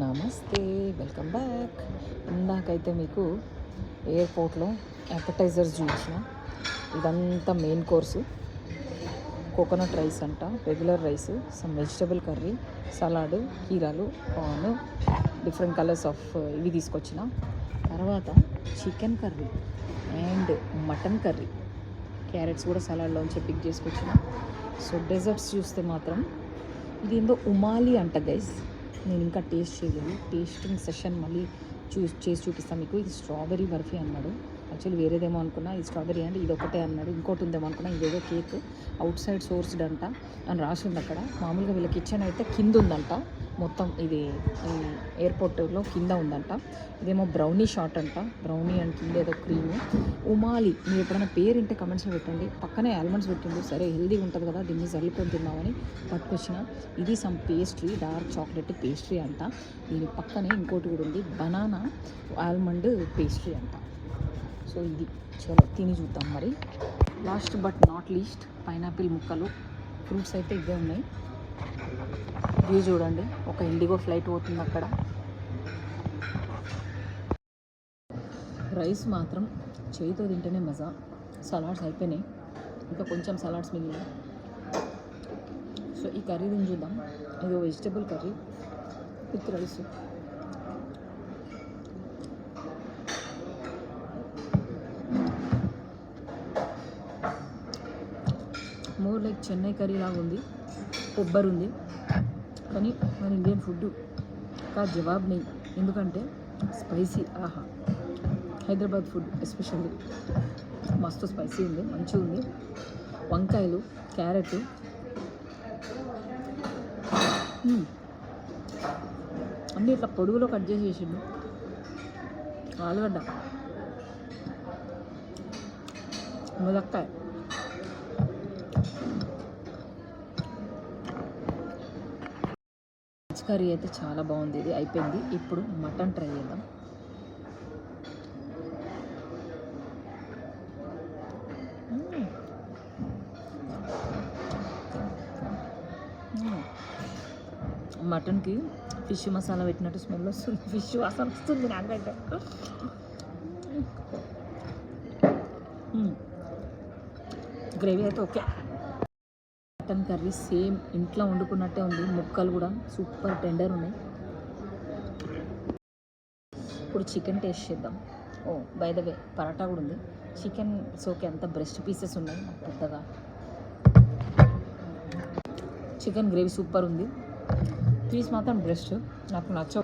నమస్తే, welcome back. ఇందాకైతే మీకు ఎయిర్పోర్ట్లో అపెటైజర్స్ చూపించిన. ఇదంతా మెయిన్ కోర్సు. కోకోనట్ రైస్ అంట, regular rice, some vegetable curry, salad, కీరాలు, కార్న్, డిఫరెంట్ కలర్స్ ఆఫ్ ఇవి తీసుకొచ్చిన. తర్వాత chicken curry and mutton curry, carrots కూడా సలాడ్లోంచి పిక్ చేసుకొచ్చిన. సో డెజర్ట్స్ చూస్తే మాత్రం ఇది ఏందో ఉమాలి అంట గైస్. నేను ఇంకా టేస్ట్ చేయలేదు. టేస్టింగ్ సెషన్ మళ్ళీ చేసి చూపిస్తాను మీకు. ఇది స్ట్రాబెరీ బర్ఫీ అన్నాడు. యాక్చువల్లీ వేరేదేమో అనుకున్నా, ఇది స్ట్రాబెరీ అంటే ఇది ఒకటే అన్నాడు. ఇంకోటి ఉందేమో అనుకున్నా. ఇదేదో కేక్ అవుట్ సైడ్ సోర్స్డ్ అంట అని రాసి ఉంది అక్కడ. మామూలుగా వీళ్ళ కిచెన్ అయితే కింద ఉందంట, మొత్తం ఇది ఈ ఎయిర్పోర్ట్లో కింద ఉందంట. ఇదేమో బ్రౌనీ షాట్ అంట, బ్రౌనీ అండ్ కింద ఏదో క్రీము. ఉమాలి, మీరు ఎప్పుడైనా పేరు ఇంటే కమెంట్స్లో పెట్టండి. పక్కనే ఆల్మండ్స్ పెట్టిండు. సరే హెల్దీగా ఉంటుంది కదా, దీన్ని జల్లుకొని తిన్నామని పట్టుకొచ్చిన. ఇది some pastry, dark chocolate pastry అంట. దీని పక్కనే ఇంకోటి కూడా ఉంది, బనానా ఆల్మండ్ పేస్ట్రీ అంట. సో ఇది చలో తిని చూద్దాం మరి. Last but not least pineapple ముక్కలు, ఫ్రూట్స్ అయితే ఇవే ఉన్నాయి. వ్యూ చూడండి, ఒక ఇండిగో ఫ్లైట్ పోతుంది అక్కడ. రైస్ మాత్రం చేయితో తింటేనే మజా. సలాడ్స్ అయిపోయినాయి, ఇంకా కొంచెం సలాడ్స్ మిగిలినాయి. సో ఈ కర్రీ తిని చూద్దాం. ఇది vegetable curry with rice. More like Chennai curry లాగా ఉంది, కొబ్బరి ఉంది, కానీ మన ఇండియన్ ఫుడ్ కా జవాబు నెయ్యి. ఎందుకంటే స్పైసీ, ఆహా. హైదరాబాద్ ఫుడ్ ఎస్పెషల్లీ మస్తు స్పైసీ ఉంది, మంచిగా ఉంది. వంకాయలు, క్యారెట్, అన్నీ ఇట్లా పొడుగులో కట్ చేసి వేసిండు. ఆలుగడ్డ, ములక్కాయ, కర్రీ అయితే చాలా బాగుంది. ఇది అయిపోయింది. ఇప్పుడు మటన్ ట్రై చేద్దాం. మటన్కి ఫిష్ మసాలా పెట్టినట్టు స్మెల్ వస్తుంది, ఫిష్ వాసన వస్తుంది నాకైతే. గ్రేవీ అయితే ఓకే. మటన్ కర్రీ సేమ్ ఇంట్లో వండుకున్నట్టే ఉంది. ముక్కలు కూడా సూపర్ టెండర్ ఉన్నాయి. ఇప్పుడు చికెన్ టేస్ట్ చేద్దాం. ఓ బై ద వే పరాటా కూడా ఉంది. చికెన్ సోకే అంత బ్రెస్ట్ పీసెస్ ఉన్నాయి పెద్దగా. చికెన్ గ్రేవీ సూపర్ ఉంది. పీస్ మాత్రం బ్రెస్ట్ నాకు నచ్చ.